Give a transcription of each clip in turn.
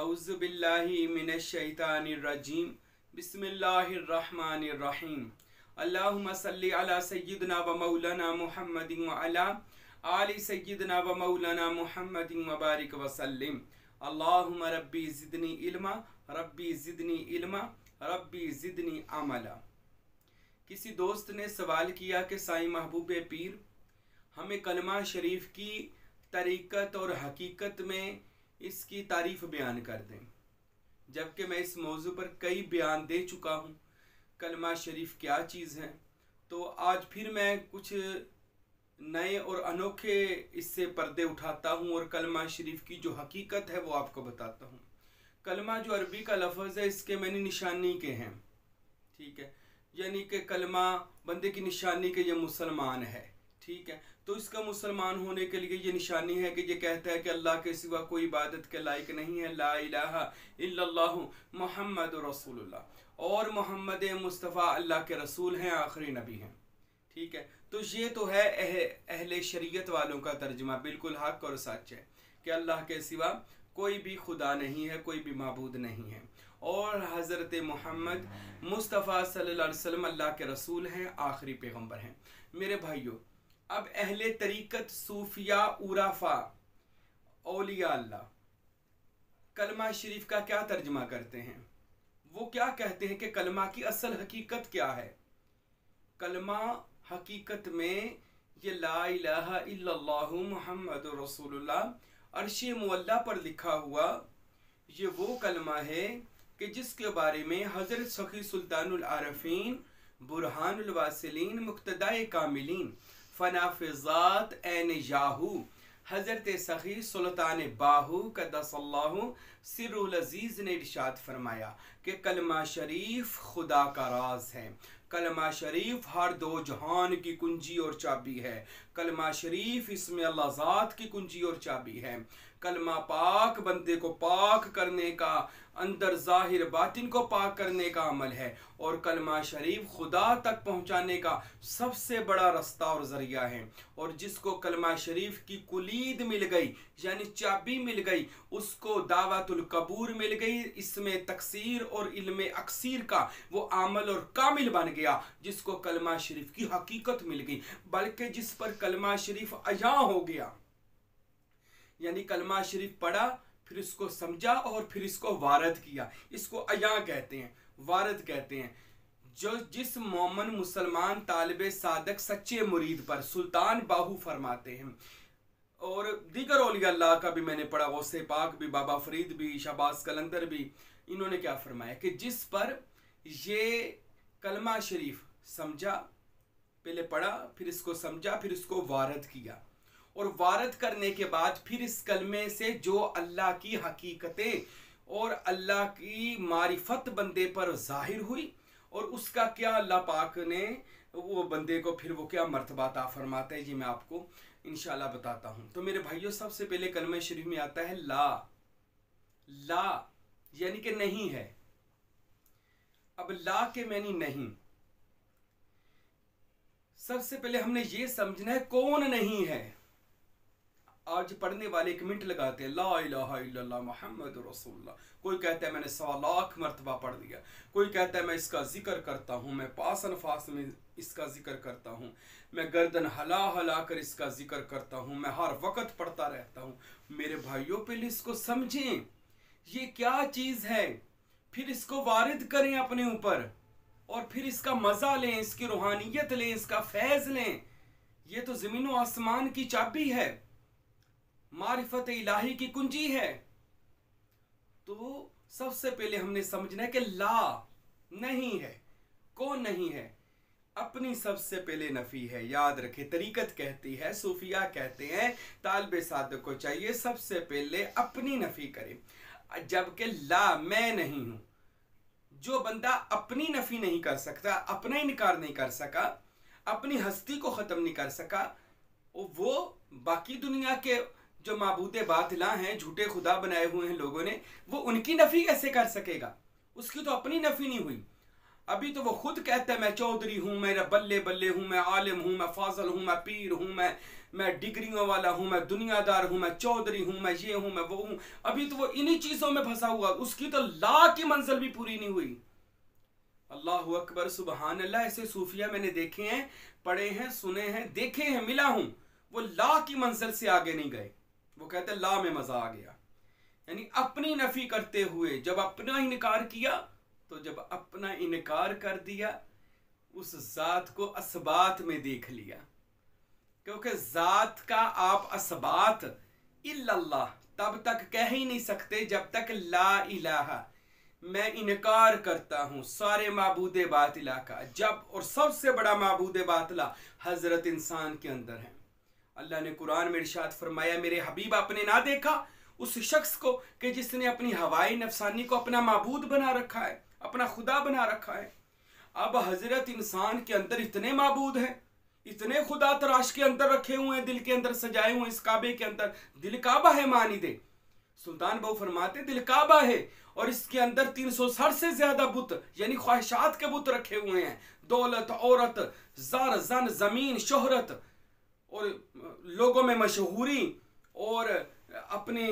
औज़ुबिल्लाहि मिनश्शैतानिर्रजीम बिस्मिल्लाहिर्रहमानिर्रहीम अल्लाहुम्मा सल्लि अला सय्यिदिना व मौलाना मुहम्मदिन व अला आलि सय्यिदिना व मौलाना मुहम्मदिन व बारिक व सल्लिम। अल्लाहुम्मा रब्बी ज़िदनी इल्मा, रब्बी ज़िदनी इल्मा, रब्बी ज़िदनी अमला। किसी दोस्त ने सवाल किया कि साईं महबूब पीर, हमें कलमा शरीफ की तरीक़त और हकीकत में इसकी तारीफ़ बयान कर दें, जबकि मैं इस मौजू पर कई बयान दे चुका हूँ कलमा शरीफ क्या चीज़ है। तो आज फिर मैं कुछ नए और अनोखे इससे पर्दे उठाता हूँ और कलमा शरीफ की जो हकीकत है वो आपको बताता हूँ। कलमा जो अरबी का लफ्ज़ है, इसके मैंने निशानी के हैं, ठीक है, यानी कि कलमा बंदे की निशानी के ये मुसलमान है, ठीक है। तो इसका मुसलमान होने के लिए ये निशानी है कि ये कहता है कि अल्लाह के सिवा कोई इबादत के लायक नहीं है, ला इलाहा इल्लल्लाहु मुहम्मदुर रसूलुल्लाह, और मोहम्मद मुस्तफ़ा अल्लाह के रसूल हैं, आखिरी नबी हैं, ठीक है। तो ये तो है अहले शरीयत वालों का तर्जुमा, बिल्कुल हक और सच है कि अल्लाह के सिवा कोई भी खुदा नहीं है, कोई भी माबूद नहीं है, और हज़रत मोहम्मद मुस्तफ़ा सल्लल्लाहु अलैहि वसल्लम अल्लाह के रसूल हैं, आखिरी पैगम्बर हैं। मेरे भाइयों, अब अहले तरीक़त, सूफिया, उराफा, औलिया अल्लाह कलमा शरीफ का क्या तर्जमा करते हैं? वो क्या कहते हैं कि कलमा की असल हकीकत क्या है? कलमा हकीकत में ये ला इलाहा इल्लल्लाहु मुहम्मदुर रसूलुल्लाह अर्श-ए मुअल्ला पर लिखा हुआ ये वो कलमा है कि जिसके बारे में हज़रत सखी सुल्तानुल आरफीन, बुरहानुल वासिलीन, मुक्तदाए कामिलीन, फनाफिजात ऐन याहू हज़रत सखी सुल्तान बाहू कद्दसल्लाहु सिर्रुल अज़ीज़ ने इरशाद फरमाया कि कलमा शरीफ खुदा का राज है, कलमा शरीफ हर दो जहान की कुंजी और चाबी है, कलमा शरीफ इसमें अल्लाह ज़ात की कुंजी और चाबी है। कलमा पाक बंदे को पाक करने का, अंदर ज़ाहिर बातिन को पाक करने का अमल है, और कलमा शरीफ खुदा तक पहुँचाने का सबसे बड़ा रास्ता और ज़रिया है। और जिसको कलमा शरीफ की कुलीद मिल गई, यानी चाबी मिल गई, उसको दावतुल कबूर मिल गई, इसमें तकसीर और इल्म अक्सीर का वो आमल और कामिल बन गया, जिसको कलमा शरीफ की हकीकत मिल गई। बल्कि जिस पर कलमा शरीफ अया हो गया, यानी कलमा शरीफ पढ़ा, फिर इसको समझा और फिर इसको वारद किया, इसको अया कहते हैं, वारद कहते हैं। जो जिस मोमन मुसलमान तालिबे सादक सच्चे मुरीद पर सुल्तान बाहू फरमाते हैं, और दीगर औलिया अल्लाह का भी मैंने पढ़ा, गौसे पाक भी, बाबा फरीद भी, शहबाज कलंदर भी, इन्होंने क्या फरमाया कि जिस पर ये कलमा शरीफ समझा, पहले पढ़ा, फिर इसको समझा, फिर इसको वारद किया, और वारद करने के बाद फिर इस कलमे से जो अल्लाह की हकीकतें और अल्लाह की मारिफत बंदे पर जाहिर हुई, और उसका क्या अल्लाह पाक ने वो बंदे को फिर वो क्या मर्तबा अता फरमाते हैं, जी मैं आपको इंशाल्लाह बताता हूँ। तो मेरे भाइयों, सबसे पहले कलमे शरीफ में आता है ला। ला यानी कि नहीं है। अब ला के मैनी नहीं, सबसे पहले हमने ये समझना है कौन नहीं है। आज पढ़ने वाले 1 मिनट लगाते हैं, ला इलाहा इल्लल्लाह मुहम्मदुर रसूलुल्लाह, कोई कहता है मैंने 100 लाख मरतबा पढ़ लिया, कोई कहता है मैं इसका जिक्र करता हूँ, मैं पास अनफास में इसका जिक्र करता हूँ, मैं गर्दन हला हला कर इसका जिक्र करता हूँ, मैं हर वक्त पढ़ता रहता हूँ। मेरे भाइयों, पहले इसको समझें ये क्या चीज़ है, फिर इसको वारिद करें अपने ऊपर, और फिर इसका मज़ा लें, इसकी रूहानियत लें, इसका फैज़ लें। ये तो ज़मीन व आसमान की चाबी है, मारिफत इलाही की कुंजी है। तो सबसे पहले हमने समझना है कि ला नहीं है। कौन नहीं है? अपनी सबसे पहले नफी है। याद रखे, तरीकत कहती है, सूफिया कहते हैं, तालिबे सादक को चाहिए सबसे पहले अपनी नफी करे, जबकि ला मैं नहीं हूं। जो बंदा अपनी नफी नहीं कर सकता, अपना इनकार नहीं कर सका, अपनी हस्ती को ख़त्म नहीं कर सका, वो बाकी दुनिया के जो माबूदे बातिला हैं, झूठे खुदा बनाए हुए हैं लोगों ने, वो उनकी नफ़ी कैसे कर सकेगा? उसकी तो अपनी नफ़ी नहीं हुई। अभी तो वो खुद कहता है मैं चौधरी हूँ, मेरा बल्ले बल्ले हूँ, मैं आलिम हूँ, मैं फाजल हूँ, मैं पीर हूँ, मैं डिग्रियों वाला हूँ, मैं दुनियादार हूँ, मैं चौधरी हूँ, मैं ये हूँ, मैं वो हूँ। अभी तो वो इन्हीं चीजों में फंसा हुआ, उसकी तो ला की मंजिल भी पूरी नहीं हुई। अल्लाह अकबर, सुबहान अल्लाह। ऐसे सूफिया मैंने देखे हैं, पढ़े हैं, सुने हैं, देखे हैं, मिला हूं, वो ला की मंजिल से आगे नहीं गए। वो कहते ला में मजा आ गया, यानी अपनी नफी करते हुए जब अपना इनकार किया, तो जब अपना इनकार कर दिया उस जात को असबात में देख लिया, क्योंकि जात का आप असबात इल्लल्लाह तब तक कह ही नहीं सकते जब तक ला इलाहा, मैं इनकार करता हूं सारे माबूदे बातिला का। जब और सबसे बड़ा माबूदे बातिला हजरत इंसान के अंदर है। अल्लाह ने कुरान में इरशाद फरमाया, मेरे हबीब आपने ना देखा उस शख्स को कि जिसने अपनी हवाई नफसानी को अपना माबूद बना रखा है, अपना खुदा बना रखा है। अब हजरत इंसान के अंदर इतने माबूद हैं, इतने खुदा तराश के अंदर रखे हुए हैं, दिल के अंदर सजाए हुए। इस काबे के अंदर दिल काबा है, मानी दे सुल्तान बहु फरमाते दिल काबा है और इसके अंदर 360 से ज्यादा बुत यानी ख्वाहिशात के बुत रखे हुए हैं। दौलत, औरत, ज़र, जन, जमीन, शोहरत और लोगों में मशहूरी और अपनी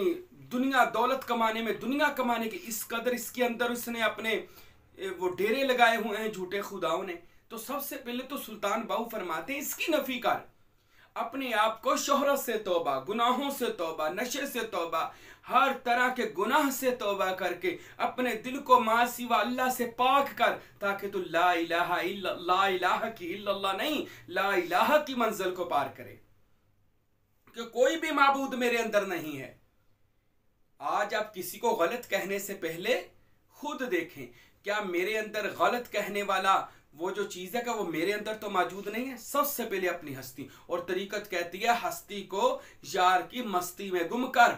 दुनिया दौलत कमाने में, दुनिया कमाने के इस कदर इसके अंदर उसने अपने वो डेरे लगाए हुए हैं झूठे खुदाओं ने। तो सबसे पहले तो सुल्तान बाहू फरमाते हैं इसकी नफी कर, अपने आप को शोहरत से तौबा, गुनाहों से तौबा, नशे से तौबा, हर तरह के गुनाह से तौबा करके अपने दिल को मां सिवा अल्लाह से पाक कर, ताकि तू ला इलाहा की इल्लल्लाह नहीं, ला इलाहा की मंजिल को पार करे कि कोई भी माबूद मेरे अंदर नहीं है। आज आप किसी को गलत कहने से पहले खुद देखें, क्या मेरे अंदर गलत कहने वाला वो जो चीज है क्या वो मेरे अंदर तो मौजूद नहीं है। सबसे पहले अपनी हस्ती, और तरीकत कहती है हस्ती को यार की मस्ती में गुम कर,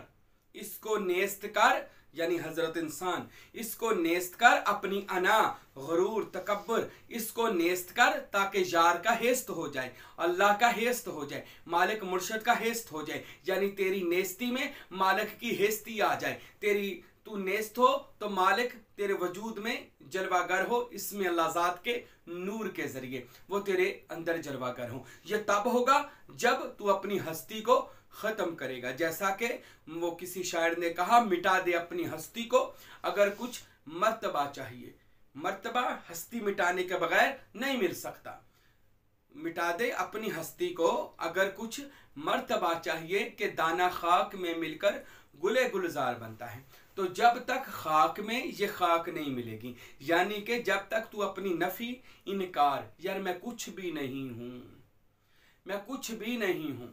इसको नेस्त कर, यानी हजरत इंसान, इसको नेस्त कर, अपनी अना, गुरूर, तकब्बुर, इसको नेस्त कर ताकि यार का हेस्त हो जाए, अल्लाह का हेस्त हो जाए, मालिक मुर्शद का हेस्त हो जाए, यानी तेरी नेस्ती में मालिक की हेस्ती आ जाए। तेरी तू नेस्त हो तो मालिक तेरे वजूद में जलवागर हो, इसमें अल्लाह ज़ात के नूर के जरिए वो तेरे अंदर जलवागर हो। यह तब होगा जब तू अपनी हस्ती को खत्म करेगा। जैसा कि वो किसी शायर ने कहा, मिटा दे अपनी हस्ती को अगर कुछ मर्तबा चाहिए। मर्तबा हस्ती मिटाने के बगैर नहीं मिल सकता। मिटा दे अपनी हस्ती को अगर कुछ मर्तबा चाहिए कि दाना खाक में मिलकर गुले गुलजार बनता है। तो जब तक खाक में ये खाक नहीं मिलेगी, यानी कि जब तक तू अपनी नफी, इनकार, यार मैं कुछ भी नहीं हूं, मैं कुछ भी नहीं हूं,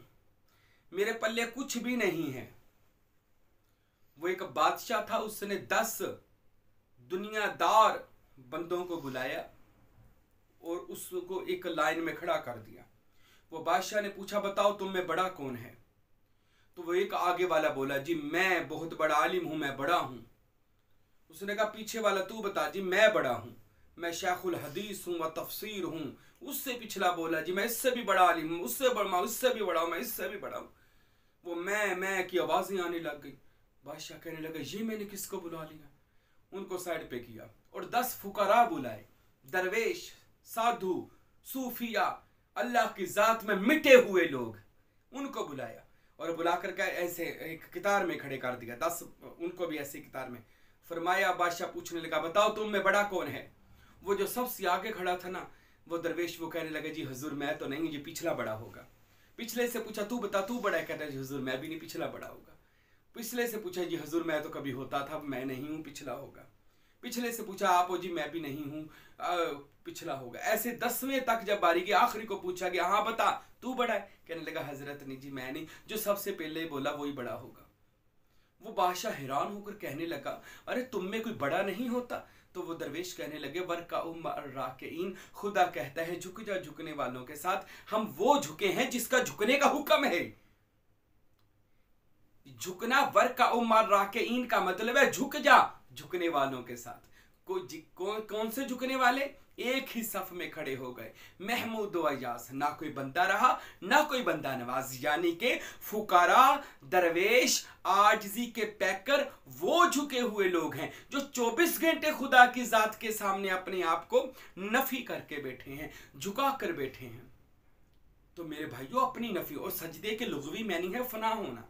मेरे पल्ले कुछ भी नहीं है। वो एक बादशाह था, उसने 10 दुनियादार बंदों को बुलाया और उसको एक लाइन में खड़ा कर दिया। वो बादशाह ने पूछा, बताओ तुम में बड़ा कौन है? तो वो एक आगे वाला बोला, जी मैं बहुत बड़ा आलिम हूं, मैं बड़ा हूं। उसने कहा पीछे वाला तू बता, जी मैं बड़ा हूं, मैं शेखुल हदीस हूं व तफसीर हूं। उससे पिछला बोला, जी मैं इससे भी बड़ा आलिम हूं, उससे बड़ा, उससे भी बड़ा हूं, मैं इससे भी बड़ा हूं। वो मैं की आवाजें आने लग गई। बादशाह कहने लगा, ये मैंने किसको बुला लिया? उनको साइड पे किया और 10 फुकरा बुलाए, दरवेश, साधु, सूफिया, अल्लाह की जात में मिटे हुए लोग, उनको बुलाया और बुला कर ऐसे एक कितार में खड़े कर दिया। 10 उनको भी ऐसे कितार में। फरमाया, बादशाह पूछने लगा, बताओ तुम में बड़ा कौन है? वो जो सबसे आगे खड़ा था ना, वो दरवेश, वो कहने लगे, जी हुजूर मैं तो नहीं, ये पिछला बड़ा होगा। पिछले से पूछा, तू बता तू बड़ा है? कहता है, हुजूर मैं भी नहीं, पिछला बड़ा होगा। पिछले से पूछा, जी हुजूर मैं तो कभी होता था, मैं नहीं हूँ, पिछला होगा। पिछले से पूछा, आप हो? जी मैं भी नहीं हूँ, पिछला होगा। ऐसे 10वें तक जब बारी की, आखिरी को पूछा गया, हाँ बता तू बड़ा है? कहने लगा, हजरत नहीं जी मैं नहीं, जो सबसे पहले बोला वही बड़ा होगा। वो बादशाह हैरान होकर कहने लगा, अरे तुम में कोई बड़ा नहीं होता? तो वो दरवेश कहने लगे, वर्का राकेइन, खुदा कहता है झुक जा झुकने वालों के साथ। हम वो झुके हैं जिसका झुकने का हुक्म है। झुकना वर्का उमर राकेइन का मतलब है झुक जा झुकने वालों के साथ। कौन से झुकने वाले? एक ही सफ में खड़े हो गए। महमूद व अयास, ना कोई बंदा रहा ना कोई बंदा नवाज, यानी के फुकारा, दरवेश, आजिजी के पैकर वो झुके हुए लोग हैं जो 24 घंटे खुदा की जात के सामने अपने आप को नफी करके बैठे हैं, झुका कर बैठे हैं। तो मेरे भाइयों, अपनी नफी और सजदे के लुग़वी मैनी है फना होना।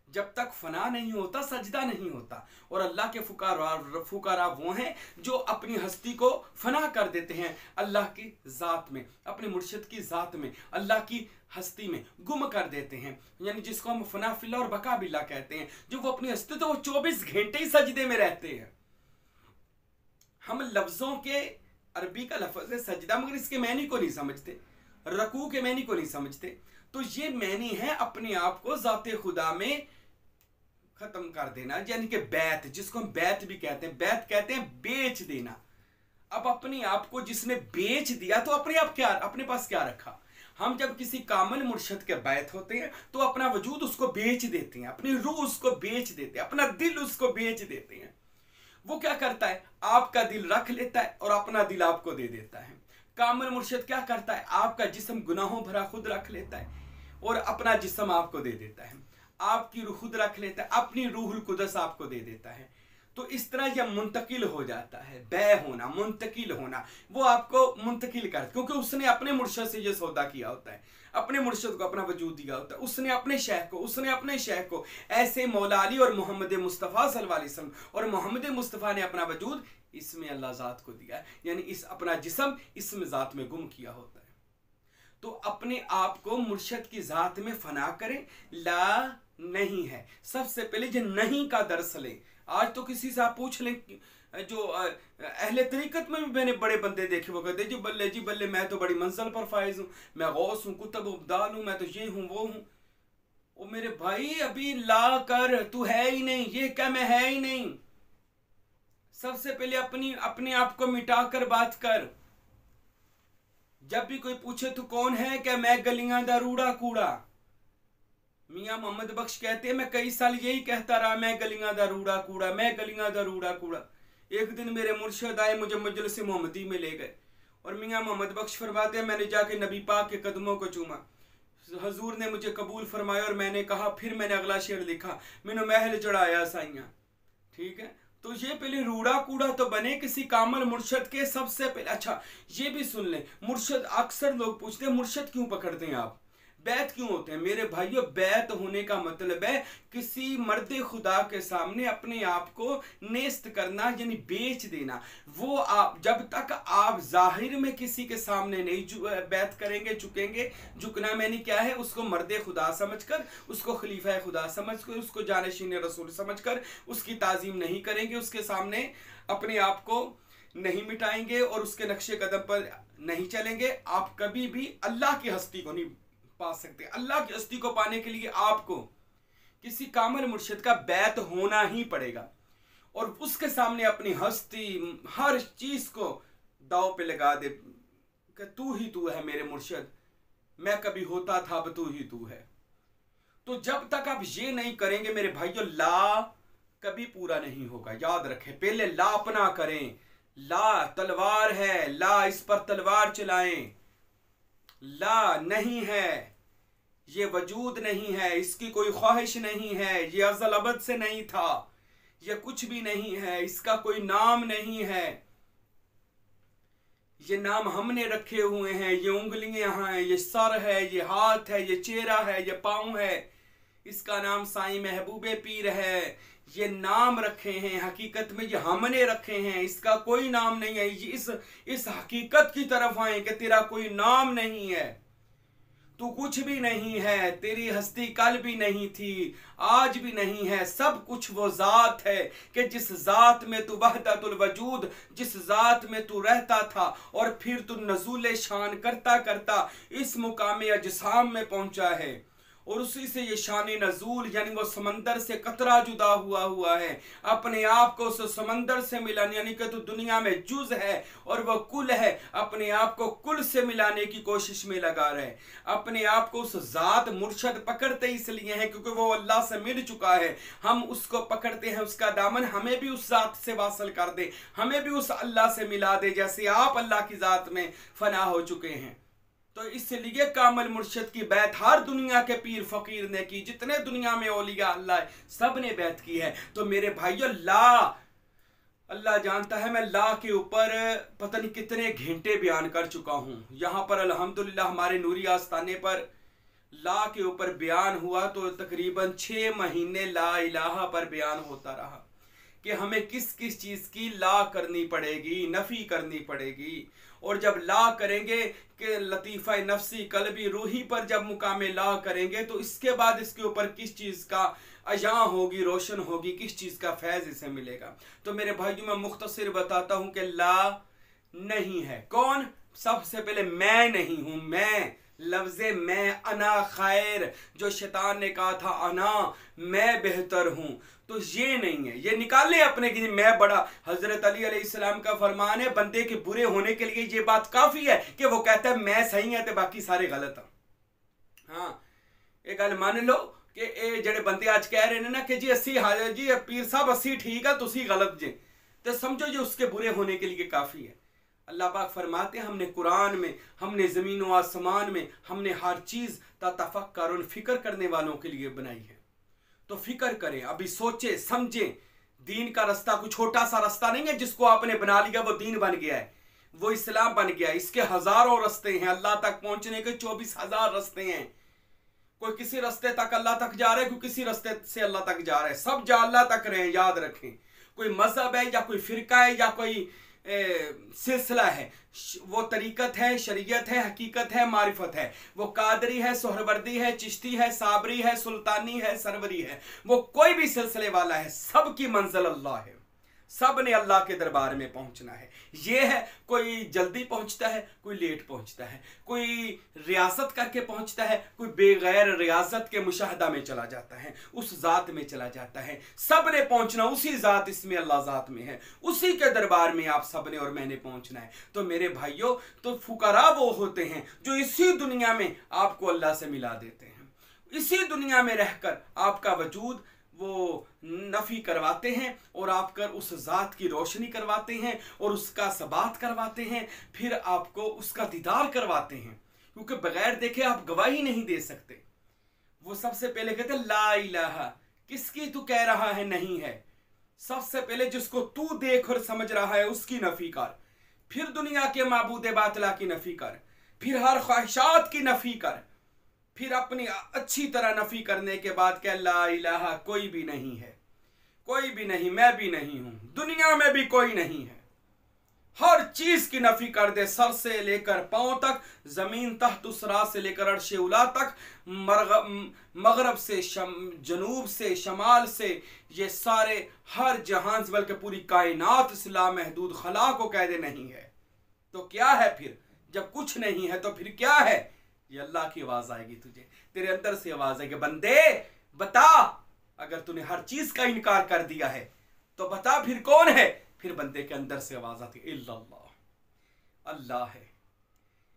जब तक फना नहीं होता सजदा नहीं होता। और अल्लाह के फुकारा वो हैं जो अपनी हस्ती को फना कर देते हैं अल्लाह की ज़ात में, अपने मुर्शिद की ज़ात में, अल्लाह की हस्ती में गुम कर देते हैं, यानी जिसको हम फना फिल्ला और बका बिल्ला कहते हैं। जो वो अपनी हस्ती तो वो 24 घंटे ही सजदे में रहते हैं। हम लफ्ज़ों के अरबी का लफ्ज़ है सजदा, मगर इसके मैनी को नहीं समझते, रकू के मैनी को नहीं समझते। तो ये मैनी है अपने आप को ज़ाते खुदा में खत्म कर देना, यानी कि बैत, जिसको हम बैत भी कहते हैं। बैत कहते हैं बेच देना। अब अपने आप को जिसने बेच दिया तो अपने पास क्या रखा। हम जब किसी कामिल मुर्शिद के बैत होते हैं तो अपना वजूद उसको बेच देते हैं, अपनी रूह उसको बेच देते हैं, अपना दिल उसको बेच देते हैं। वो क्या करता है, आपका दिल रख लेता है और अपना दिल आपको दे देता है। कामिल मुर्शिद क्या करता है, आपका जिस्म गुनाहों भरा खुद रख लेता है और अपना जिस्म आपको दे देता है। आपकी रूह खुद रख लेता है, अपनी रूहुल कुदस आपको दे देता है। तो इस तरह यह मुंतकिल हो जाता है। बै होना, मुंतकिल होना, वो आपको मुंतकिल कर, क्योंकि उसने अपने मुर्शिद से ये सौदा किया होता है, अपने मुर्शिद को अपना वजूद दिया होता है, उसने अपने शेख को ऐसे मौला अली और मोहम्मद मुस्तफ़ा सल्लल्लाहु अलैहि वसल्लम, और मोहम्मद मुस्तफ़ा ने अपना वजूद इसमें अल्लाह ज़ात को दिया, यानी इस अपना जिस्म इसमें ज़ात में गुम किया होता है। तो अपने आप को मुर्शिद की ज़ात में फना करें। ला नहीं है, सबसे पहले जो नहीं का दर्स लें। आज तो किसी से आप पूछ लें, जो अहले तरीकत में भी मैंने बड़े बंदे देखे, वो कहते जी बल्ले मैं तो बड़ी मंजिल पर फाइज हूँ, मैं गौस हूँ, कुतुब उब्दाल हूँ, मैं तो ये हूँ वो हूँ। ओ मेरे भाई, अभी ला कर, तू है ही नहीं, ये क्या मैं है ही नहीं। सबसे पहले अपने आप को मिटा कर बात कर। जब भी कोई पूछे तू कौन है, क्या मैं गलियां दा रूड़ा कूड़ा। मियाँ मोहम्मद बख्श कहते हैं मैं कई साल यही कहता रहा, मैं गलियां दा रूड़ा कूड़ा, मैं गलियां दा रूड़ा कूड़ा। एक दिन मेरे मुर्शिद आए, मुझे मजलिस मोहम्मदी में ले गए और मियाँ मोहम्मद बख्श फरमाते हैं मैंने जाके नबी पाक के कदमों को चूमा, हजूर ने मुझे कबूल फरमाया। और मैंने कहा, फिर मैंने अगला शेर लिखा, मैंने महल चढ़ाया साइयाँ। ठीक है, तो ये पहले रूड़ा कूड़ा तो बने किसी कामल मुर्शिद के सबसे पहले। अच्छा ये भी सुन लें, मुर्शिद, अक्सर लोग पूछते हैं मुर्शिद क्यों पकड़ते हैं आप, बैत क्यों होते हैं। मेरे भाइयों, बैत होने का मतलब है किसी मर्द खुदा के सामने अपने आप को नेस्त करना, यानी बेच देना। वो आप जब तक आप जाहिर में किसी के सामने नहीं बैत करेंगे, झुकेंगे, झुकना मैंने क्या है, उसको मर्द खुदा समझकर, उसको खलीफा खुदा समझकर, उसको जानशीन रसूल समझकर उसकी ताजीम नहीं करेंगे, उसके सामने अपने आप को नहीं मिटाएंगे और उसके नक्शे कदम पर नहीं चलेंगे, आप कभी भी अल्लाह की हस्ती को नहीं पा सकते। अल्लाह की हस्ती को पाने के लिए आपको किसी कामिल मुर्शिद का बैत होना ही पड़ेगा और उसके सामने अपनी हस्ती, हर चीज को दाव पे लगा दे कि तू ही तू है मेरे मुर्शिद, मैं कभी होता था अब तू ही तू है। तो जब तक आप ये नहीं करेंगे मेरे भाइयों, ला कभी पूरा नहीं होगा। याद रखें, पहले ला अपना करें। ला तलवार है, ला इस पर तलवार चलाएं। ला नहीं है, ये वजूद नहीं है, इसकी कोई ख्वाहिश नहीं है, ये अज़ल अबद से नहीं था, ये कुछ भी नहीं है, इसका कोई नाम नहीं है, ये नाम हमने रखे हुए हैं, ये उंगलियां हैं, ये सर है, ये हाथ है, ये चेहरा है, ये पाँव है, इसका नाम साईं महबूबे पीर है। ये नाम रखे हैं, हकीकत में ये हमने रखे हैं, इसका कोई नाम नहीं है। इस हकीकत की तरफ आए कि तेरा कोई नाम नहीं है, तू कुछ भी नहीं है, तेरी हस्ती कल भी नहीं थी, आज भी नहीं है, सब कुछ वो ज़ात है कि जिस ज़ात में तू वहदतुल वजूद, जिस ज़ात में तू रहता था और फिर तू नज़ूल शान करता करता इस मुकाम अजसाम में पहुंचा है। और उसी से ये शान नजूल यानी वो समंदर से कतरा जुदा हुआ है, अपने आप को उस समंदर से मिलाने, यानी कि तो दुनिया में जुज है और वो कुल है, अपने आप को कुल से मिलाने की कोशिश में लगा रहे। अपने आप को उस जात मुर्शद पकड़ते इसलिए हैं क्योंकि वो अल्लाह से मिल चुका है, हम उसको पकड़ते हैं, उसका दामन हमें भी उस जात से वासल कर दे, हमें भी उस अल्लाह से मिला दे जैसे आप अल्लाह की जात में फना हो चुके हैं। तो इसलिए कामल मुर्शिद की बैत हर दुनिया के पीर फकीर ने की, जितने दुनिया में औलिया अल्लाह सब ने बैत की है। तो मेरे भाइयों, अल्लाह जानता है मैं ला के ऊपर पता नहीं कितने घंटे बयान कर चुका हूं। यहां पर अल्हम्दुलिल्लाह हमारे नूरी आस्ताने पर ला के ऊपर बयान हुआ तो तकरीबन 6 महीने ला इलाहा पर बयान होता रहा कि हमें किस किस चीज की ला करनी पड़ेगी, नफी करनी पड़ेगी। और जब ला करेंगे कि लतीफ़ा नफ्सी कल्बी रूही पर जब मुकामे ला करेंगे तो इसके बाद इसके ऊपर किस चीज़ का अजां होगी, रोशन होगी, किस चीज़ का फैज़ इसे मिलेगा। तो मेरे भाइयों मैं मुख्तसर बताता हूं कि ला नहीं है। कौन? सबसे पहले मैं नहीं हूं। मैं लफ्ज़े मैं, अना खैर, जो शैतान ने कहा था अना मैं बेहतर हूं, तो ये नहीं है, ये निकाले अपने कि मैं बड़ा। हजरत अली अलैहिस्सलाम का फरमान है बंदे के बुरे होने के लिए ये बात काफी है कि वो कहता है मैं सही है तो बाकी सारे गलत हैं। हाँ, एक गल मान लो कि ये जड़े बंदे आज कह रहे हैं ना कि जी 80 हाजिर जी पीर साहब 80 ठीक है तुसी गलत जे, तो समझो ये उसके बुरे होने के लिए काफी है। अल्लाह पाक फरमाते हैं हमने कुरान में, हमने ज़मीन व आसमान में, हमने हर चीज़ तफक्कुर और फिक्र करने वालों के लिए बनाई है। तो फिक्र करें, अभी सोचे समझें। दीन का रास्ता कोई छोटा सा रास्ता नहीं है जिसको आपने बना लिया वो दीन बन गया है, वो इस्लाम बन गया है। इसके हजारों रास्ते हैं, अल्लाह तक पहुंचने के 24,000 रास्ते हैं। कोई किसी रास्ते तक अल्लाह तक जा रहा है, कोई किसी रास्ते से अल्लाह तक जा रहा है, सब जा अल्लाह तक रहे, याद रखें। कोई मजहब है या कोई फिरका है या कोई सिलसिला है, वो तरीकत है, शरीयत है, हकीकत है, मारिफत है। वो कादरी है, सोहरवर्दी है, चिश्ती है, साबरी है, सुल्तानी है, सरवरी है, वो कोई भी सिलसिले वाला है, सबकी मंजिल अल्लाह है। सब ने अल्लाह के दरबार में पहुंचना है। ये है, कोई जल्दी पहुंचता है, कोई लेट पहुंचता है, कोई रियासत करके पहुंचता है, कोई बेगैर रियासत के मुशाहदा में चला जाता है, उस जात में चला जाता है। सब ने पहुंचना उसी जात, इसमें अल्लाह जात में है, उसी के दरबार में आप सब ने और मैंने पहुंचना है। तो मेरे भाइयों, तो फुकरा वो होते हैं जो इसी दुनिया में आपको अल्लाह से मिला देते हैं, इसी दुनिया में रहकर आपका वजूद वो नफी करवाते हैं और आपकर उस जात की रोशनी करवाते हैं और उसका सबात करवाते हैं, फिर आपको उसका दीदार करवाते हैं, क्योंकि बगैर देखे आप गवाही नहीं दे सकते। वो सबसे पहले कहते हैं ला इलाहा, किसकी तू कह रहा है नहीं है। सबसे पहले जिसको तू देख और समझ रहा है उसकी नफी कर, फिर दुनिया के माबूद बातिला की नफी कर, फिर हर ख्वाहिशात की नफी कर, फिर अपनी अच्छी तरह नफी करने के बाद कह ला इलाहा, कोई भी नहीं है, कोई भी नहीं, मैं भी नहीं हूं, दुनिया में भी कोई नहीं है। हर चीज की नफी कर दे, सर से लेकर पांव तक, जमीन तहत उसरा से लेकर अर्शे उला तक, मगरब से जनूब से शमाल से, ये सारे हर जहां बल्कि पूरी कायनात से लामहदूद खला को कह दे नहीं है। तो क्या है फिर? जब कुछ नहीं है तो फिर क्या है? ये अल्लाह की आवाज आएगी तुझे, तेरे अंदर से आवाज आएगी, बंदे बता, अगर तूने हर चीज का इनकार कर दिया है तो बता फिर कौन है? फिर बंदे के अंदर से आवाज आती है इल्लल्लाह, अल्लाह है,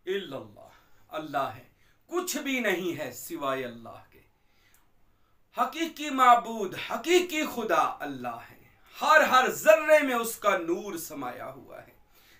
इल्लल्लाह, अल्लाह है, कुछ भी नहीं है सिवाय अल्लाह के। हकीकी माबूद, हकीकी खुदा अल्लाह है, हर जर्रे में उसका नूर समाया हुआ है,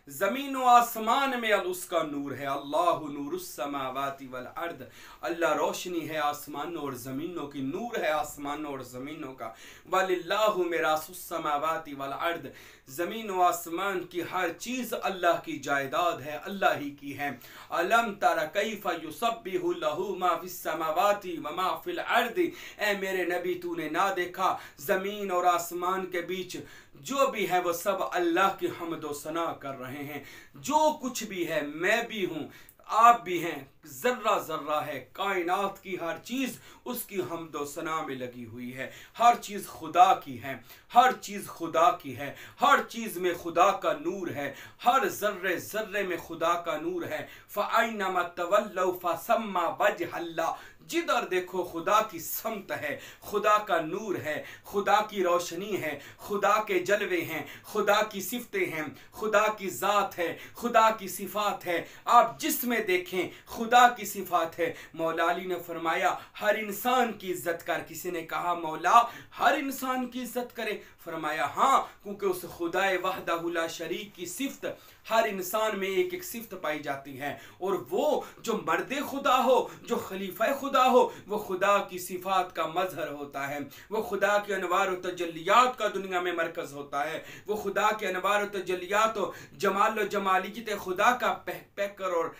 जमीन व आसमान में उसका नूर है। अल्लाह नूरुस समावाति वल अर्द, अल्लाह रोशनी है आसमानों और ज़मीनों की, नूर है आसमानों और ज़मीनों का। वलिल्लाहु मिरासुस समावाति वल अर्द, ज़मीन व आसमान की हर चीज़ अल्लाह की जायदाद है, अल्लाह ही की है। अलम तरा कैफ़ युसब्बिहु लहू मा फिस समावाति व मा फिल अर्द, ए मेरे नबी तूने ना देखा ज़मीन और आसमान के बीच जो भी है वो सब अल्लाह की हम्द व सना कर रहे हैं। जो कुछ भी है, मैं भी हूँ, आप भी हैं, जर्रा जर्रा है, कायनात की हर चीज़ उसकी हम्द व सना में लगी हुई है। हर चीज़ खुदा की है, हर चीज़ खुदा की है, हर चीज़ में खुदा का नूर है, हर जर्रे जर्रे में खुदा का नूर है। फ़अयनमा तवल्लौ फ़सम्मा वजहल्लाह, जिधर देखो खुदा की समत है, खुदा का नूर है, खुदा की रोशनी है, खुदा के जलवे हैं, खुदा की सिफतें हैं, खुदा की ज़ात है, खुदा की सिफात है। आप जिसमें देखें खुदा की सिफात है। मौला अली ने फरमाया हर इंसान की इज्जत कर। किसी ने कहा मौला हर इंसान की इज्जत करे? फरमाया हाँ, क्योंकि उस खुदाए वहदहु ला शरीक की सिफत हर इंसान में एक एक सिफत पाई जाती है, और वो जो मर्द खुदा हो, जो खलीफा खुदा हो, वो खुदा की सिफात का मजहर होता है, वो खुदा के अनवार और तजल्लियात का दुनिया में मरकज होता है, वो खुदा के अनवार और तजल्लियात और जमाल और जमालियत खुदा का पैकर और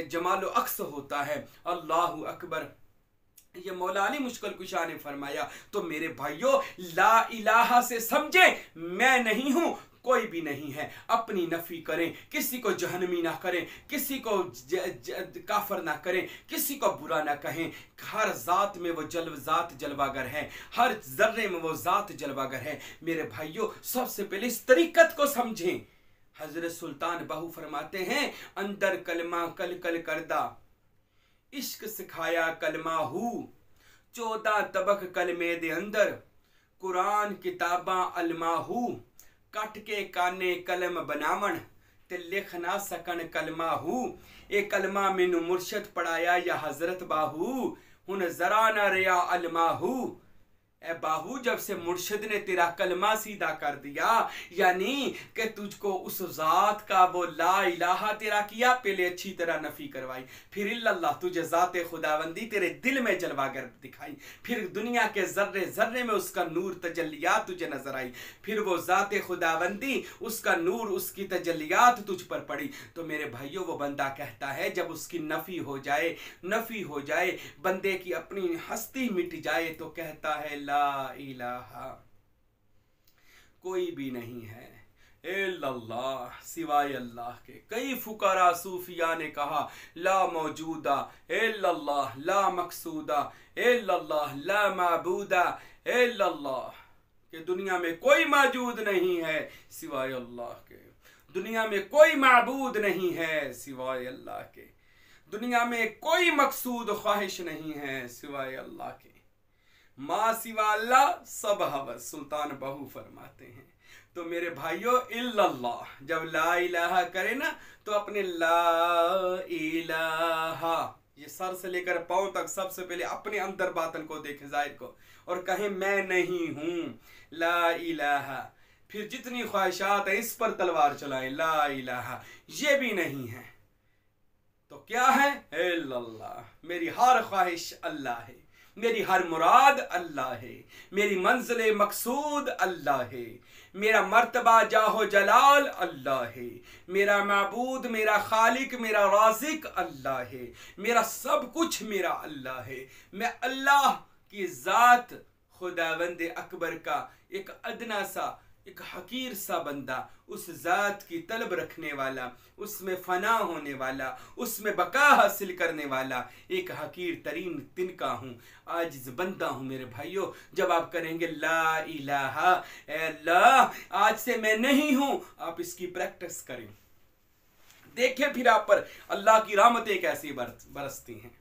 जमाल और अक्स होता है। अल्लाहु अकबर। ये मौला अली मुश्किल कुशा ने फरमाया। तो मेरे भाइयों, ला इलाहा से समझे मैं नहीं हूं, कोई भी नहीं है। अपनी नफी करें, किसी को जहन्नमी ना करें, किसी को काफर ना करें, किसी को बुरा ना कहें। हर जात में वो जात जलवागर है, हर जर्रे में वो जात जलवागर है। मेरे भाइयों, सबसे पहले इस तरीकत को समझें। हजरत सुल्तान बाहू फरमाते हैं अंदर कलमा कल कल करदा, इश्क सिखाया कलमा हु, 14 तबक कलमे दे अंदर, कुरान किताबा अलमा हु, कट के काने कलम बनावन ते लिख ना सकन कलमा हु। ए कलमा मैनू मुर्शद पढ़ाया या हजरत बाहू, हुन जरा ना रिया अलमा हु। ए बाहू, जब से मुर्शिद ने तेरा कलमा सीधा कर दिया, यानी कि तुझको उस जात का वो ला इलाहा तेरा किया, पहले अच्छी तरह नफी करवाई, फिर इल्लल्लाह तुझे जाते खुदावंदी तेरे दिल में जलवागर दिखाई, फिर दुनिया के जर्रे जर्रे में उसका नूर तजल्लियात तुझे नजर आई, फिर वो जाते खुदावंदी उसका नूर उसकी तजल्लियात तुझ पर पड़ी। तो मेरे भाइयों, वो बंदा कहता है जब उसकी नफी हो जाए, बंदे की अपनी हस्ती मिट जाए, तो कहता है ला इलाहा, कोई भी नहीं है इल्लल्लाह, सिवाय अल्लाह के। कई फुकारा सूफिया ने कहा ला मौजूदा इल्लल्लाह, ला मकसूदा इल्लल्लाह, ला माबूदा इल्लल्लाह, कि दुनिया में कोई मौजूद नहीं है सिवाय अल्लाह के, दुनिया में कोई माबूद नहीं है सिवाय अल्लाह के, दुनिया में कोई मकसूद ख्वाहिश नहीं है सिवाय अल्लाह के, माँ सिवा अल्लाह सब हवस। सुल्तान बाहू फरमाते हैं। तो मेरे भाइयों, इल्लल्लाह जब ला इलाहा करे ना, तो अपने ला इलाहा ये सर से लेकर पांव तक सबसे पहले अपने अंदर बातन को देखे, जाहिर को, और कहें मैं नहीं हूं, ला इलाहा। फिर जितनी ख्वाहिशात है इस पर तलवार चलाएं, ला इलाहा ये भी नहीं है तो क्या है? इल्लल्लाह। मेरी हर ख्वाहिश अल्लाह है, मेरी हर मुराद अल्लाह है, मेरी मंजिल मकसूद अल्लाह है, मेरा मर्तबा जाहो जलाल अल्लाह है, मेरा माबूद, मेरा खालिक, मेरा राज़िक अल्लाह है, मेरा सब कुछ मेरा अल्लाह है। मैं अल्लाह की ज़ात खुदावंद अकबर का एक अदना सा, एक हकीर सा बंदा, उस ज़ात की तलब रखने वाला, उसमें फ़ना होने वाला, उसमें बका हासिल करने वाला एक हकीर तरीन तिनका हूँ, आजिज़ बंदा हूँ। मेरे भाइयों, जब आप करेंगे ला इलाहा अल्लाह, आज से मैं नहीं हूँ, आप इसकी प्रैक्टिस करें, देखें फिर आप पर अल्लाह की रहमतें कैसी बरसती हैं।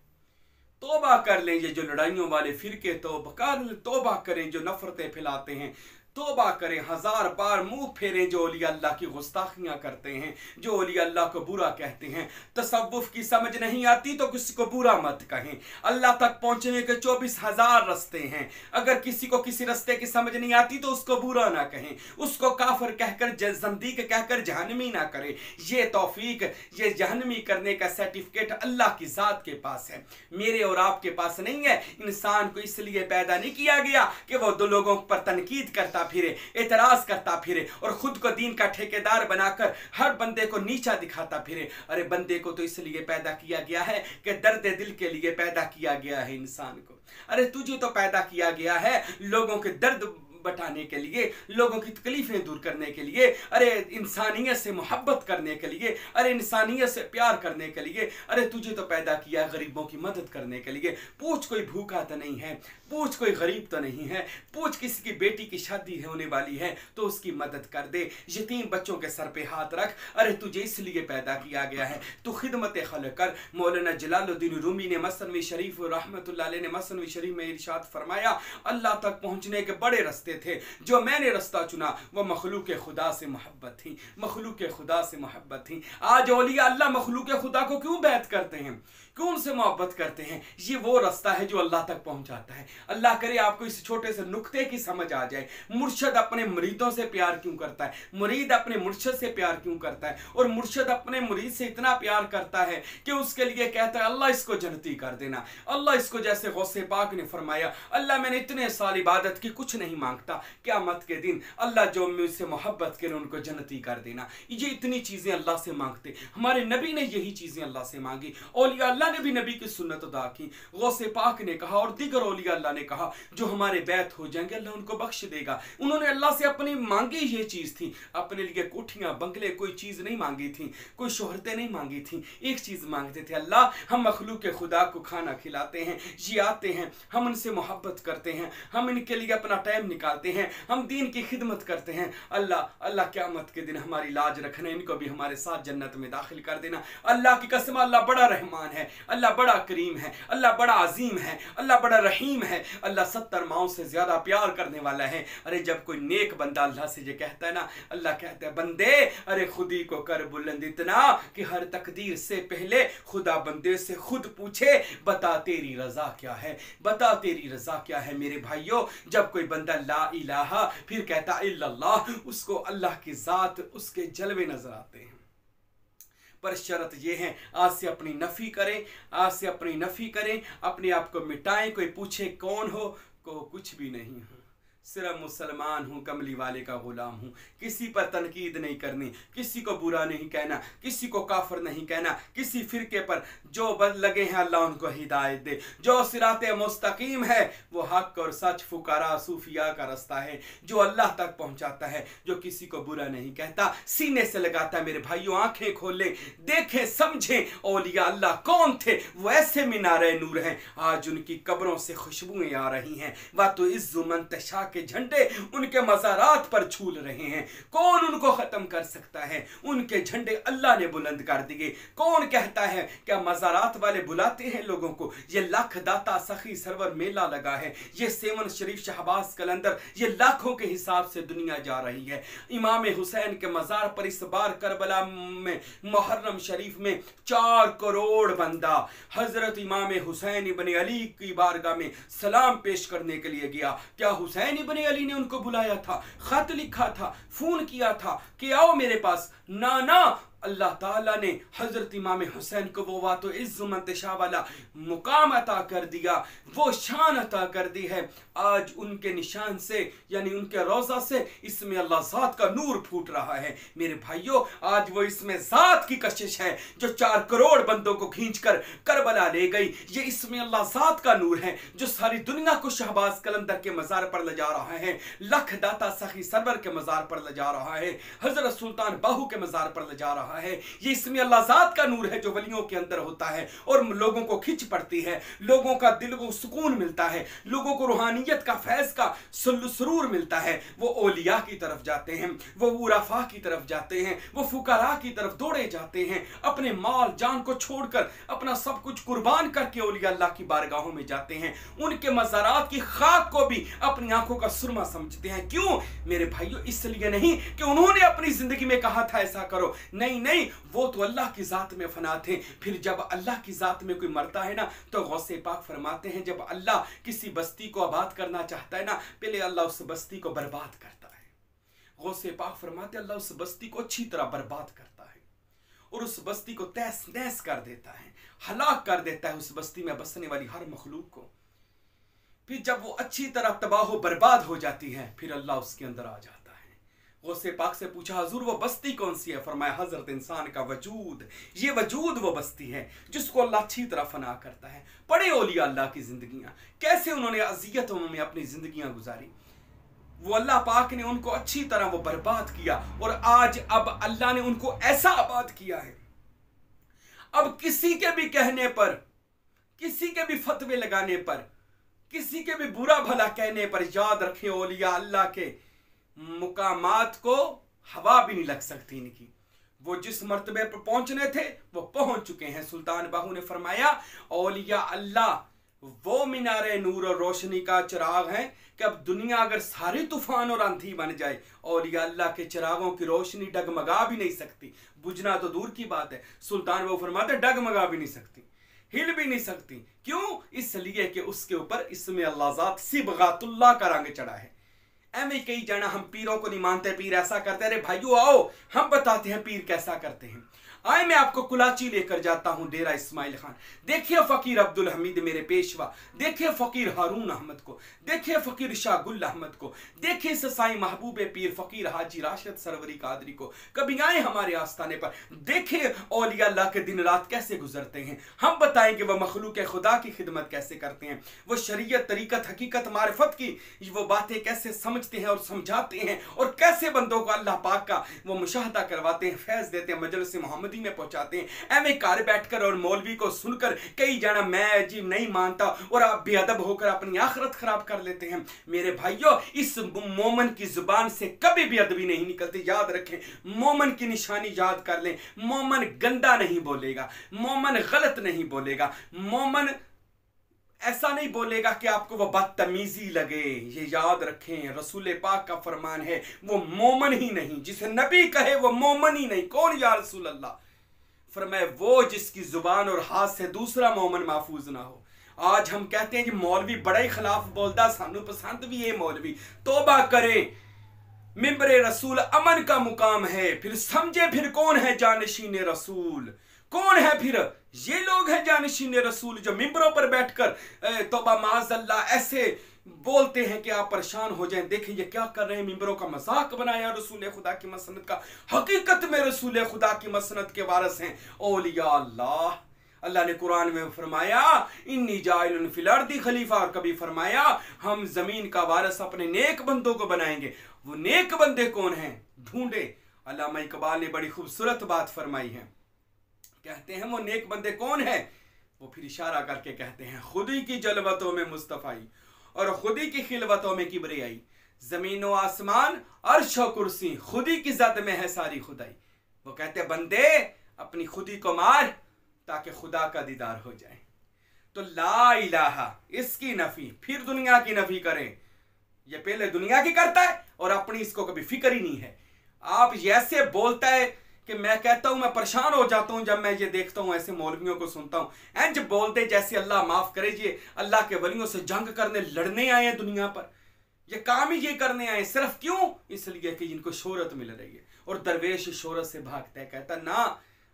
तौबा कर लें ये जो लड़ाइयों वाले फिरके, तौबा करें जो नफरतें फैलाते हैं, तौबा करें, 1000 बार मुंह फेरें जो औलिया अल्लाह की गुस्ताखियां करते हैं, जो औलिया अल्लाह को बुरा कहते हैं। तसव्वुफ की समझ नहीं आती तो किसी को बुरा मत कहें। अल्लाह तक पहुंचने के 24,000 रास्ते हैं, अगर किसी को किसी रास्ते की समझ नहीं आती तो उसको बुरा ना कहें, उसको काफिर कहकर, ज़ंदीक कहकर जहन्नमी ना करें। ये तौफीक, ये जहन्नमी करने का सर्टिफिकेट अल्लाह की ज़ात के पास है, मेरे और आपके पास नहीं है। इंसान को इसलिए पैदा नहीं किया गया कि वो दो लोगों पर तनकीद करता फिरे, एतराज करता फिरे और खुद को दीन का ठेकेदार बनाकर हर बंदे को नीचा दिखाता फिरे। अरे बंदे को तो इसलिए पैदा किया गया है कि दर्द दिल के लिए पैदा किया गया है इंसान को। अरे तुझे तो पैदा किया गया है लोगों के दर्द बटाने के लिए, लोगों की तकलीफें दूर करने के लिए, अरे इंसानियत से मोहब्बत करने के लिए, अरे इंसानियत से प्यार करने के लिए। अरे तुझे तो पैदा किया गरीबों की मदद करने के लिए। पूछ कोई भूखा तो नहीं है, पूछ कोई गरीब तो नहीं है, पूछ किसी की बेटी की शादी होने वाली है तो उसकी मदद कर दे, यतीम बच्चों के सर पे हाथ रख। अरे तुझे इसलिए पैदा किया गया है, तू खिदमत खल्क कर। मौलाना जलालुद्दीन रूमी ने मसनवी शरीफ रहमतुल्लाह अलैह ने मसनवी शरीफ में इरशाद फरमाया, अल्लाह तक पहुंचने के बड़े रास्ते थे, जो मैंने रास्ता चुना वह मखलूक खुदा से मोहब्बत थी, मखलूक खुदा से मोहब्बत थी। आज औलिया अल्लाह मखलूक खुदा को क्यों बैत करते हैं, क्यों उनसे मोहब्बत करते हैं? ये वो रास्ता है जो अल्लाह तक पहुंचाता है। अल्लाह करे आपको इस छोटे से नुक्ते की समझ आ जाए। मुर्शद अपने मुरीदों से प्यार क्यों करता है, मुरीद अपने मुर्शद से प्यार क्यों करता है, और मुर्शद अपने मुरीद से इतना प्यार करता है कि उसके लिए कहता है अल्लाह इसको जन्नती कर देना, अल्लाह इसको, जैसे गौसे पाक ने फरमाया, अल्लाह मैंने इतने साल इबादत की कुछ नहीं मांगता, क़यामत के दिन अल्लाह जो मुझसे मोहब्बत करे उनको जन्नती कर देना। ये इतनी चीज़ें अल्लाह से मांगते। हमारे नबी ने यही चीज़ें अल्लाह से मांगी, औलिया अल्लाह ने भी नबी की सुन्नत अदा की। गौसे पाक ने कहा और दीगर औलिया अल्लाह ने कहा जो हमारे बैत हो जाएंगे अल्लाह उनको बख्श देगा। उन्होंने अल्लाह से अपनी मांगी ये चीज़ थी, अपने लिए कोठियाँ बंगले कोई चीज़ नहीं मांगी थी, कोई शोहरतें नहीं मांगी थी, एक चीज़ मांगते थे, अल्लाह हम मखलूक खुदा को खाना खिलाते हैं, ये आते हैं, हम उनसे मोहब्बत करते हैं, हम इनके लिए अपना टाइम निकालते हैं, हम दीन की खिदमत करते हैं। अल्लाह अल्लाह क़यामत के दिन हमारी लाज रखना, इनको भी हमारे साथ जन्नत में दाखिल कर देना। अल्लाह की कसम, अल्लाह बड़ा रहमान है, अल्लाह बड़ा करीम है, अल्लाह बड़ा अजीम है, अल्लाह बड़ा रहीम है, अल्लाह 70 माओं से ज़्यादा प्यार करने वाला है। अरे जब कोई नेक बंदा अल्लाह से ये कहता है ना, अल्लाह कहता है बंदे अरे खुदी को कर बुलंद इतना कि हर तकदीर से पहले खुदा बंदे से खुद पूछे बता तेरी रज़ा क्या है, बता तेरी रज़ा क्या है। मेरे भाइयों, जब कोई बंदा ला इलाहा फिर कहता इल्लल्लाह, उसको अल्लाह की ज़ात, उसके जलवे नजर आते हैं। पर शर्त ये है, आज से अपनी नफ़ी करें, आज से अपनी नफ़ी करें, अपने आप को मिटाएं। कोई पूछे कौन हो, को कुछ भी नहीं हूँ, सिर्फ मुसलमान हूँ, कमली वाले का गुलाम हूँ। किसी पर तनकीद नहीं करनी, किसी को बुरा नहीं कहना, किसी को काफिर नहीं कहना, किसी फिरके पर जो बद लगे हैं अल्लाह उनको हिदायत दे। जो सिराते मुस्तकीम है वो हक और सच, फुकारा सूफिया का रास्ता है जो अल्लाह तक पहुँचाता है, जो किसी को बुरा नहीं कहता, सीने से लगाता है। मेरे भाइयों, आंखें खोलें, देखें, समझें औलिया अल्लाह कौन थे। वो ऐसे मीनारे नूर हैं, आज उनकी कब्रों से खुशबुएं आ रही हैं। वह तो इज़्ज़ु मंतशा के झंडे उनके मज़ारात पर झूल रहे हैं। कौन उनको खत्म कर सकता है? उनके झंडे अल्लाह ने बुलंद कर दिए। कौन कहता है क्या मज़ारात वाले बुलाते हैं लोगों को? ये लाख दाता सखी सरवर मेला लगा है, ये सेवन शरीफ शहबाज कलंदर, ये लाखों के हिसाब से दुनिया जा रही है। इमाम हुसैन के मज़ार पर इस बार करबला में मुहर्रम शरीफ में 4 करोड़ बंदा हजरत इमाम हुसैन इब्न अली की बारगाह में सलाम पेश करने के लिए गया। क्या हुसैन इब्न अली ने उनको बुलाया था, खत लिखा था, फोन किया था कि आओ मेरे पास? ना ना, अल्लाह ताला ने हज़रत इमाम हुसैन को वो वातो इज़्ज़ु मंतशा वाला मुकाम अता कर दिया, वो शान अता कर दी है। आज उनके निशान से यानी उनके रोज़ा से इसमें अल्लाह ज़ात का नूर फूट रहा है। मेरे भाइयों, आज वो इसमें ज़ात की कशिश है जो 4 करोड़ बंदों को खींचकर करबला ले गई। ये इसमें अल्लाह ज़ात का नूर है जो सारी दुनिया को शहबाज कलंदर के मज़ार पर ले जा रहा है, लख दाता सखी सरवर के मज़ार पर ले जा रहा है, हज़रत सुल्तान बाहू के मज़ार पर ले जा रहा है। ये इसमें अल्लाह ज़ात का नूर है जो वलियों के अंदर होता है और लोगों को खिंच पड़ती है, लोगों का दिल को सुकून मिलता है, लोगों को रूहानियत का फैज़ का सुरूर मिलता है। वो औलिया की तरफ जाते हैं, वो उराफा की तरफ जाते हैं, वो फुकरा की तरफ दौड़े जाते हैं, अपने माल जान को छोड़कर अपना सब कुछ कुर्बान करके औलिया अल्लाह की बारगाहों में जाते हैं। उनके मज़ारात की खाक को भी अपनी आंखों का सुरमा समझते हैं। क्यों मेरे भाइयों? इसलिए नहीं कि उन्होंने अपनी जिंदगी में कहा था ऐसा करो, नहीं नहीं, वो तो अल्लाह की ज़ात में फना थे। फिर जब अल्लाह की ज़ात में कोई मरता है ना, तो गौसे पाक फरमाते हैं जब अल्लाह किसी बस्ती को आबाद करना चाहता है ना, पहले अल्लाह उस बस्ती को बर्बाद करता है। गौसे पाक फरमाते अल्लाह उस बस्ती को अच्छी तरह बर्बाद करता है और उस बस्ती को तहस नहस कर देता है, हलाक कर देता है उस बस्ती में बसने वाली हर मखलूक को। फिर जब वो अच्छी तरह तबाह बर्बाद हो जाती है, फिर अल्लाह उसके अंदर आ जाता है। गौसे पाक से पूछा हुजूर वो बस्ती कौन सी है? फरमाया हजरत इंसान का वजूद। ये वजूद वो बस्ती है जिसको अल्लाह अच्छी तरह फना करता है। पढ़े औलिया अल्लाह की जिंदगियां, कैसे उन्होंने अजियतों में अपनी जिंदगियां गुजारी। वो अल्लाह पाक ने उनको अच्छी तरह वो बर्बाद किया, और आज अब अल्लाह ने उनको ऐसा आबाद किया है। अब किसी के भी कहने पर, किसी के भी फतवे लगाने पर, किसी के भी बुरा भला कहने पर, याद रखें औलिया अल्लाह के मुकामात को हवा भी नहीं लग सकती इनकी। वो जिस मर्तबे पर पहुंचने थे वो पहुंच चुके हैं। सुल्तान बाहू ने फरमाया औलिया अल्लाह वो मीनारे नूर और रोशनी का चिराग है कि अब दुनिया अगर सारी तूफान और आंधी बन जाए, औलिया अल्लाह के चिरागों की रोशनी डगमगा भी नहीं सकती। बुझना तो दूर की बात है, सुल्तान बाहू फरमाते डगमगा भी नहीं सकती, हिल भी नहीं सकती। क्यों? इसलिए कि उसके ऊपर इसमें अल्लाह ज़ात सिबगातुल्लाह का रंग चढ़ा है। एम कई जना हम पीरों को नहीं मानते, पीर ऐसा करते। अरे भाइयों आओ हम बताते हैं पीर कैसा करते हैं। आए मैं आपको कुलाची लेकर जाता हूं डेरा इस्माइल खान। देखिए फकीर अब्दुल हमीद मेरे पेशवा, देखिए फकीर हारून अहमद को, देखिए फकीर शाह गुल अहमद को, देखिए ससाई महबूब पीर फकीर हाजी राशिद सरवरी कादरी को। कभी आए हमारे आस्थाने पर, देखिए औलिया अल्लाह के दिन रात कैसे गुजरते हैं। हम बताएंगे वह मखलूक खुदा की खिदमत कैसे करते हैं, वो शरीयत तरीकत हकीकत मारिफत की वो बातें कैसे समझते हैं और समझाते हैं, और कैसे बंदों को अल्लाह पाक का वो मुशाहदा करवाते हैं, फैज देते हैं, मजलिस मोहम्मदी में पहुंचाते हैं। एवं घर बैठकर और मौलवी को सुनकर कई जाना मैं जी नहीं मानता और आप बेअदब होकर अपनी आखिरत खराब कर लेते हैं। मेरे भाइयों इस मोमन की जुबान से कभी भी अदबी नहीं निकलती। याद रखें, मोमन की निशानी याद कर लें। मोमन गंदा नहीं बोलेगा, मोमन गलत नहीं बोलेगा, मोमन ऐसा नहीं बोलेगा कि आपको वो बदतमीजी लगे। ये याद रखें, रसूल पाक का फरमान है वो मोमन ही नहीं, जिसे नबी कहे वो मोमन ही नहीं। कौन या रसूल अल्लाह? फरमाए वो जिसकी जुबान और हाथ से दूसरा मोमन महफूज ना हो। आज हम कहते हैं कि मौलवी बड़ा ही खिलाफ बोलता, सानू पसंद भी है मौलवी। तौबा करें, मिंबरे रसूल अमन का मुकाम है। फिर समझे फिर कौन है जानशीन रसूल, कौन है फिर ये लोग हैं जानशीन रसूल जो मिंबरों पर बैठकर तौबा माज़अल्लाह ऐसे बोलते हैं कि आप परेशान हो जाएं। देखें ये क्या कर रहे हैं, मिंबरों का मजाक बनाया रसूल खुदा की मसनत का। हकीकत में रसूल खुदा की मसनत के वारिस हैं औलिया अल्लाह। अल्लाह ने कुरान में फरमाया इन्नी जाइलुन फिल अर्दी खलीफा, और कभी फरमाया हम जमीन का वारिस अपने नेक बंदों को बनाएंगे। वो नेक बंदे कौन हैं? ढूंढे। अल्लामा इकबाल ने बड़ी खूबसूरत बात फरमाई है, कहते हैं वो नेक बंदे कौन है? वो फिर इशारा करके कहते हैं खुदी की जलवतों में मुस्तफ़ाई और खुदी की खिलवतों में किबरियाई, जमीन व आसमान अर्श व कुर्सी खुदी की जद में है सारी खुदाई। वो कहते बंदे अपनी खुदी को मार ताकि खुदा का दीदार हो जाए। तो ला इलाहा इसकी नफी, फिर दुनिया की नफी करें। ये पहले दुनिया की करता है और अपनी इसको कभी फिक्र ही नहीं है। आप ऐसे बोलता है कि मैं कहता हूं मैं परेशान हो जाता हूं जब मैं ये देखता हूं, ऐसे मौलवियों को सुनता हूं इंज बोलते जैसे अल्लाह माफ करे ये अल्लाह के वलियों से जंग करने लड़ने आए हैं दुनिया पर। ये काम ही ये करने आए, सिर्फ क्यों? इसलिए कि इनको शोहरत मिल रही है और दरवेश शोहरत से भागता है। कहता ना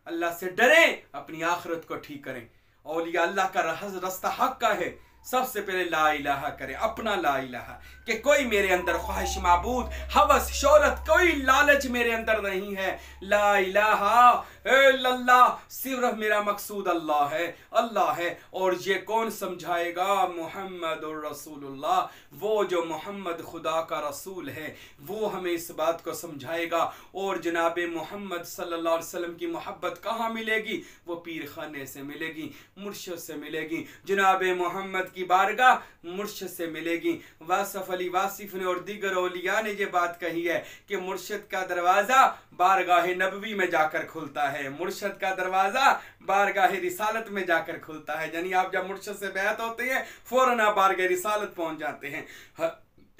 अल्लाह से डरें, अपनी आखिरत को ठीक करें। औलिया अल्लाह का रास्ता हक का है। सबसे पहले ला इलाहा करें, अपना ला इलाहा कि कोई मेरे अंदर ख्वाहिश माबूद हवस शोहरत कोई लालच मेरे अंदर नहीं है। ला इलाहा इल्लल्लाह, सिर्फ मेरा मकसूद अल्लाह है, अल्लाह है। और ये कौन समझाएगा? मोहम्मद रसूलुल्लाह, वो जो मोहम्मद खुदा का रसूल है वो हमें इस बात को समझाएगा। और जनाब मोहम्मद सल्लल्लाहु अलैहि वसल्लम की मोहब्बत कहाँ मिलेगी? वो पीर खाने से मिलेगी, मुर्शिद से मिलेगी। जनाब मोहम्मद की बारगाह मुर्शिद से मिलेगी। वासिफ अली वासिफ ने और दीगर औलिया ने ये बात कही है कि मुर्शिद का दरवाज़ा बारगाह नबवी में जाकर खुलता है, मुर्शिद का दरवाज़ा बारगाह रिसालत में जाकर खुलता है। यानी आप जब मुर्शिद से बैत होते हैं फौरन आप बारगाह रिसालत पहुंच जाते हैं,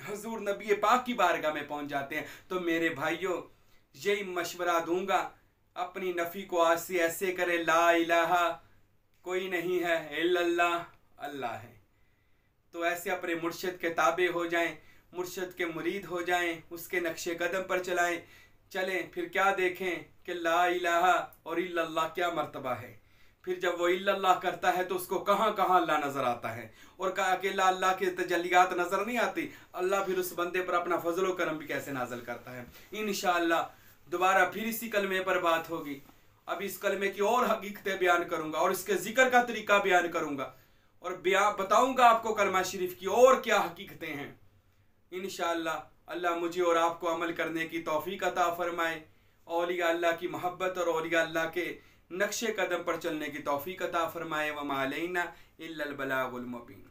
हजूर नबी पाक की बारगाह में पहुंच जाते हैं। तो मेरे भाइयों यही मशवरा दूंगा, अपनी नफ़ी को आज से ऐसे करे ला इलाहा कोई नहीं है इल्लल्लाह, अल्लाह है। तो ऐसे अपने मुर्शिद के ताबे हो जाएं, मुर्शिद के मुरीद हो जाएं, उसके नक्शे कदम पर चलें। फिर क्या देखें कि ला इलाहा और इल्लल्लाह क्या मर्तबा है। फिर जब वो इल्लल्लाह करता है तो उसको कहाँ कहाँ अल्लाह नज़र आता है, और कहा कि अल्लाह के तजल्लियात नज़र नहीं आती, अल्लाह फिर उस बंदे पर अपना फजल व करम भी कैसे नाज़िल करता है। इंशाअल्लाह दोबारा फिर इसी कलमे पर बात होगी। अब इस कलमे की और हकीकतें बयान करूँगा और इसके जिक्र का तरीका बयान करूँगा और बताऊँगा आपको कलमा शरीफ की और क्या हकीकतें हैं। इंशाअल्लाह अल्लाह मुझे और आपको अमल करने की तौफीक अता फरमाए, औलिया अल्लाह की मोहब्बत और औलिया अल्लाह के नक्शे कदम पर चलने की तौफीक अता फरमाए। वमा अलैना इल्लल बलागुल मुबीन।